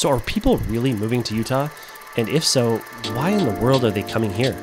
So are people really moving to Utah? And if so, why in the world are they coming here?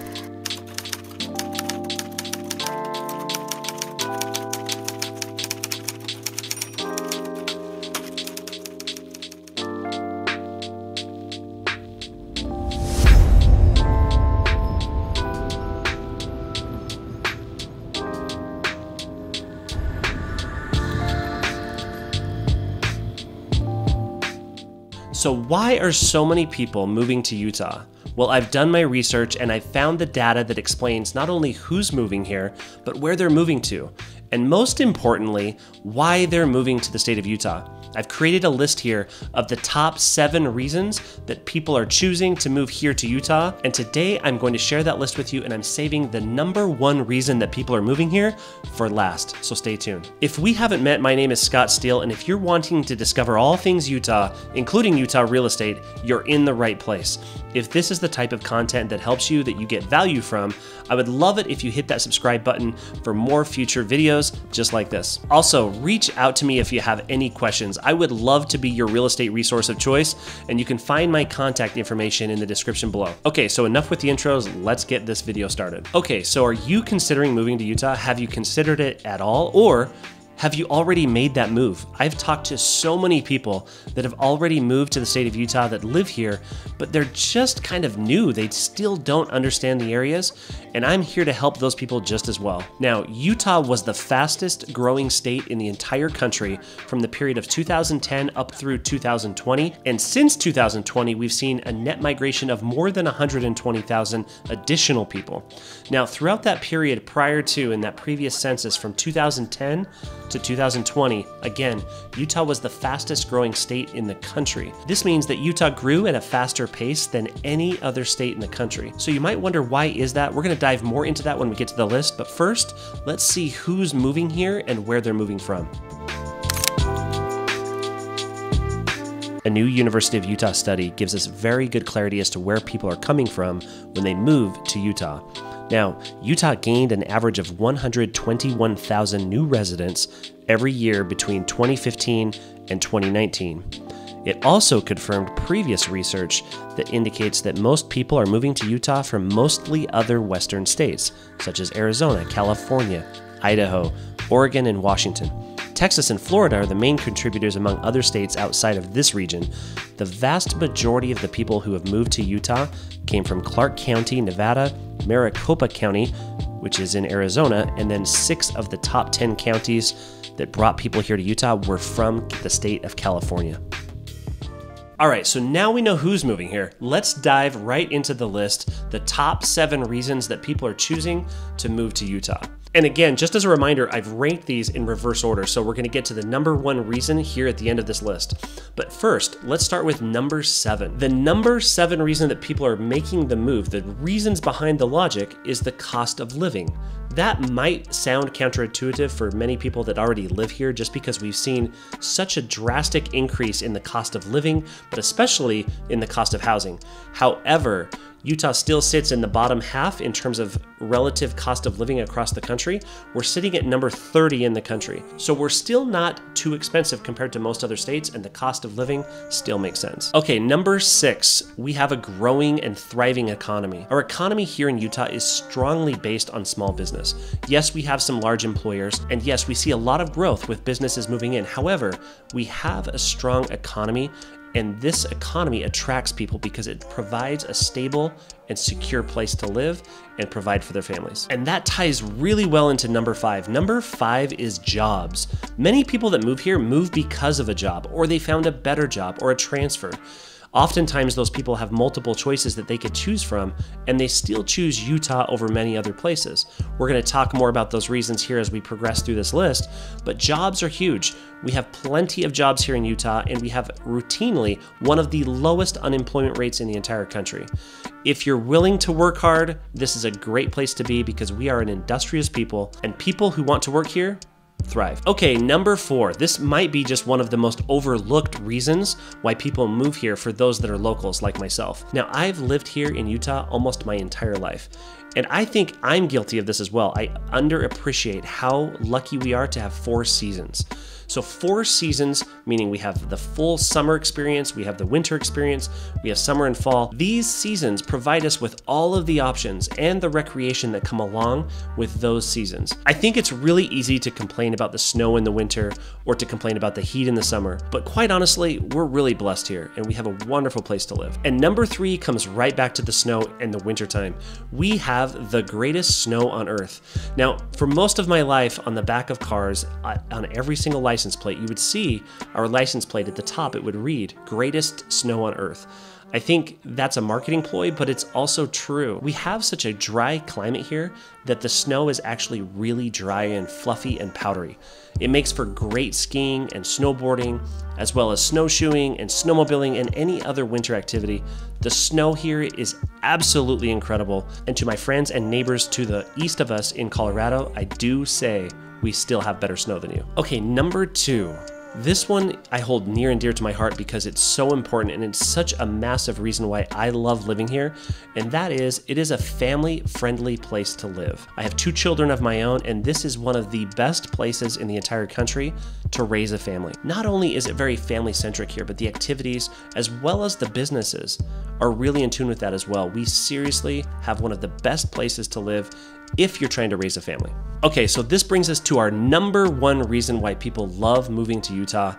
So why are so many people moving to Utah? Well, I've done my research and I've found the data that explains not only who's moving here, but where they're moving to. And most importantly, why they're moving to the state of Utah. I've created a list here of the top 7 reasons that people are choosing to move here to Utah. And today I'm going to share that list with you, and I'm saving the number 1 reason that people are moving here for last. So stay tuned. If we haven't met, my name is Scott Steele, and if you're wanting to discover all things Utah, including Utah real estate, you're in the right place. If this is the type of content that helps you, that you get value from, I would love it if you hit that subscribe button for more future videos just like this. Also, reach out to me if you have any questions. I would love to be your real estate resource of choice, and you can find my contact information in the description below. Okay, so enough with the intros, let's get this video started. Okay, so are you considering moving to Utah? Have you considered it at all? Or have you already made that move? I've talked to so many people that have already moved to the state of Utah that live here, but they're just kind of new. They still don't understand the areas, and I'm here to help those people just as well. Now, Utah was the fastest growing state in the entire country from the period of 2010 up through 2020, and since 2020, we've seen a net migration of more than 120,000 additional people. Now, throughout that period prior to, in that previous census from 2010 to 2020, again, Utah was the fastest growing state in the country. This means that Utah grew at a faster pace than any other state in the country. So you might wonder, why is that? We're going to dive more into that when we get to the list, but first, let's see who's moving here and where they're moving from. A new University of Utah study gives us very good clarity as to where people are coming from when they move to Utah. Now, Utah gained an average of 121,000 new residents every year between 2015 and 2019. It also confirmed previous research that indicates that most people are moving to Utah from mostly other western states, such as Arizona, California, Idaho, Oregon, and Washington. Texas and Florida are the main contributors among other states outside of this region. The vast majority of the people who have moved to Utah came from Clark County, Nevada, Maricopa County, which is in Arizona, and then 6 of the top 10 counties that brought people here to Utah were from the state of California. All right, so now we know who's moving here. Let's dive right into the list, the top 7 reasons that people are choosing to move to Utah. And again, just as a reminder, I've ranked these in reverse order, so we're gonna get to the number 1 reason here at the end of this list. But first, let's start with number 7. The number 7 reason that people are making the move, the reasons behind the logic, is the cost of living. That might sound counterintuitive for many people that already live here, just because we've seen such a drastic increase in the cost of living, but especially in the cost of housing. However, Utah still sits in the bottom half in terms of relative cost of living across the country. We're sitting at number 30 in the country. So we're still not too expensive compared to most other states, and the cost of living still makes sense. Okay, number 6, we have a growing and thriving economy. Our economy here in Utah is strongly based on small business. Yes, we have some large employers, and yes, we see a lot of growth with businesses moving in. However, we have a strong economy, and this economy attracts people because it provides a stable and secure place to live and provide for their families. And that ties really well into number 5. Number 5 is jobs. Many people that move here move because of a job, or they found a better job or a transfer. Oftentimes those people have multiple choices that they could choose from, and they still choose Utah over many other places. We're going to talk more about those reasons here as we progress through this list, but jobs are huge. We have plenty of jobs here in Utah, and we have routinely one of the lowest unemployment rates in the entire country. If you're willing to work hard, this is a great place to be because we are an industrious people, and people who want to work here thrive. Okay, number 4. This might be just one of the most overlooked reasons why people move here for those that are locals like myself. Now, I've lived here in Utah almost my entire life, and I think I'm guilty of this as well. I underappreciate how lucky we are to have 4 seasons. So 4 seasons, meaning we have the full summer experience, we have the winter experience, we have summer and fall. These seasons provide us with all of the options and the recreation that come along with those seasons. I think it's really easy to complain about the snow in the winter or to complain about the heat in the summer, but quite honestly, we're really blessed here and we have a wonderful place to live. And number 3 comes right back to the snow and the winter time. We have the greatest snow on earth. Now, for most of my life on the back of cars, on every single license plate, you would see our license plate at the top, it would read, greatest snow on earth. I think that's a marketing ploy, but it's also true. We have such a dry climate here that the snow is actually really dry and fluffy and powdery. It makes for great skiing and snowboarding, as well as snowshoeing and snowmobiling and any other winter activity. The snow here is absolutely incredible. And to my friends and neighbors to the east of us in Colorado, I do say we still have better snow than you. Okay, number 2. This one I hold near and dear to my heart because it's so important and it's such a massive reason why I love living here, and that is it is a family-friendly place to live. I have 2 children of my own, and this is one of the best places in the entire country to raise a family. Not only is it very family-centric here, but the activities as well as the businesses are really in tune with that as well. We seriously have one of the best places to live if you're trying to raise a family. Okay, so this brings us to our number 1 reason why people love moving to Utah,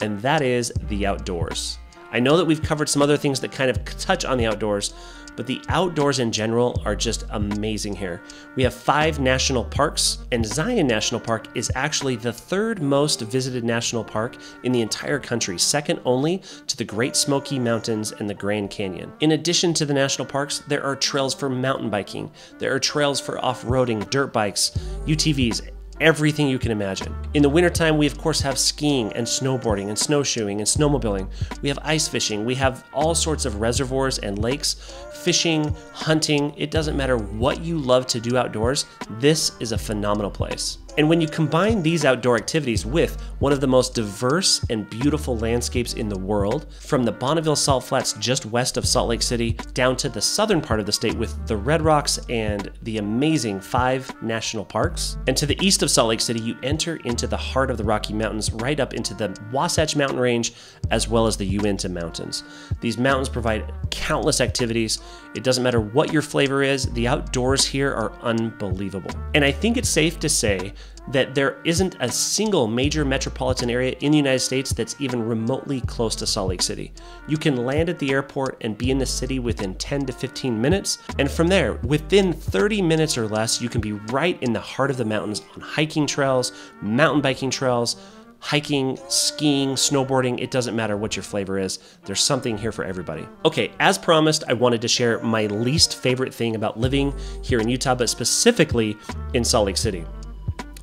and that is the outdoors. I know that we've covered some other things that kind of touch on the outdoors, but the outdoors in general are just amazing here. We have 5 national parks, and Zion National Park is actually the 3rd most visited national park in the entire country, second only to the Great Smoky Mountains and the Grand Canyon. In addition to the national parks, there are trails for mountain biking, there are trails for off-roading, dirt bikes, UTVs, everything you can imagine. In the wintertime, we of course have skiing and snowboarding and snowshoeing and snowmobiling. We have ice fishing. We have all sorts of reservoirs and lakes, fishing, hunting. It doesn't matter what you love to do outdoors, this is a phenomenal place. And when you combine these outdoor activities with one of the most diverse and beautiful landscapes in the world, from the Bonneville Salt Flats just west of Salt Lake City down to the southern part of the state with the Red Rocks and the amazing 5 national parks, and to the east of Salt Lake City, you enter into the heart of the Rocky Mountains, right up into the Wasatch Mountain Range, as well as the Uinta Mountains. These mountains provide countless activities. It doesn't matter what your flavor is, the outdoors here are unbelievable. And I think it's safe to say that there isn't a single major metropolitan area in the United States that's even remotely close to Salt Lake City. You can land at the airport and be in the city within 10 to 15 minutes, and from there, within 30 minutes or less, you can be right in the heart of the mountains on hiking trails, mountain biking trails, hiking, skiing, snowboarding, it doesn't matter what your flavor is. There's something here for everybody. Okay, as promised, I wanted to share my least favorite thing about living here in Utah, but specifically in Salt Lake City.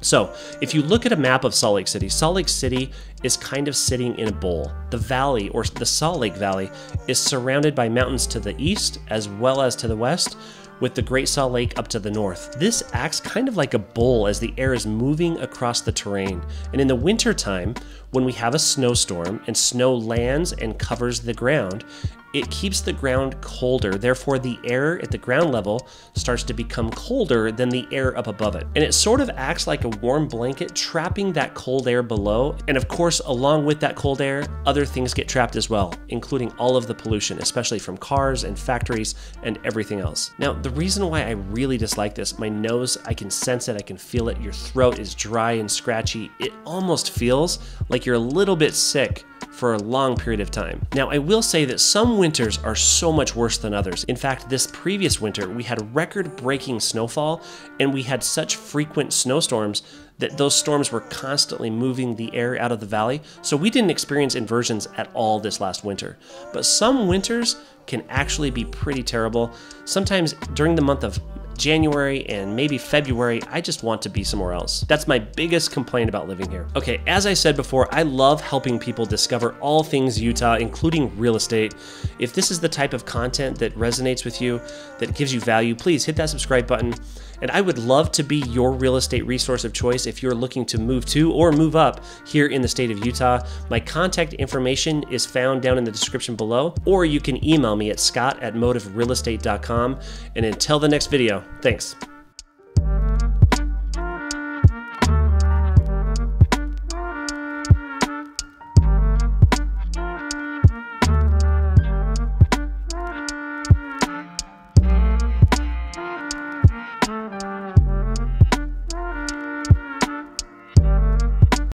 So, if you look at a map of Salt Lake City is kind of sitting in a bowl. The valley, or the Salt Lake Valley, is surrounded by mountains to the east as well as to the west, with the Great Salt Lake up to the north. This acts kind of like a bowl as the air is moving across the terrain. And in the winter time, when we have a snowstorm and snow lands and covers the ground, it keeps the ground colder. Therefore, the air at the ground level starts to become colder than the air up above it. And it sort of acts like a warm blanket, trapping that cold air below. And of course, along with that cold air, other things get trapped as well, including all of the pollution, especially from cars and factories and everything else. Now, the reason why I really dislike this, my nose, I can sense it, I can feel it. Your throat is dry and scratchy. It almost feels like you're a little bit sick for a long period of time. Now, I will say that some winters are so much worse than others. In fact, this previous winter, we had record-breaking snowfall, and we had such frequent snowstorms that those storms were constantly moving the air out of the valley, so we didn't experience inversions at all this last winter. But some winters can actually be pretty terrible. Sometimes during the month of January and maybe February, I just want to be somewhere else. That's my biggest complaint about living here. Okay, as I said before, I love helping people discover all things Utah, including real estate. If this is the type of content that resonates with you, that gives you value, please hit that subscribe button. And I would love to be your real estate resource of choice if you're looking to move to or move up here in the state of Utah. My contact information is found down in the description below, or you can email me at scott@motiverealestate.com. And until the next video, thanks.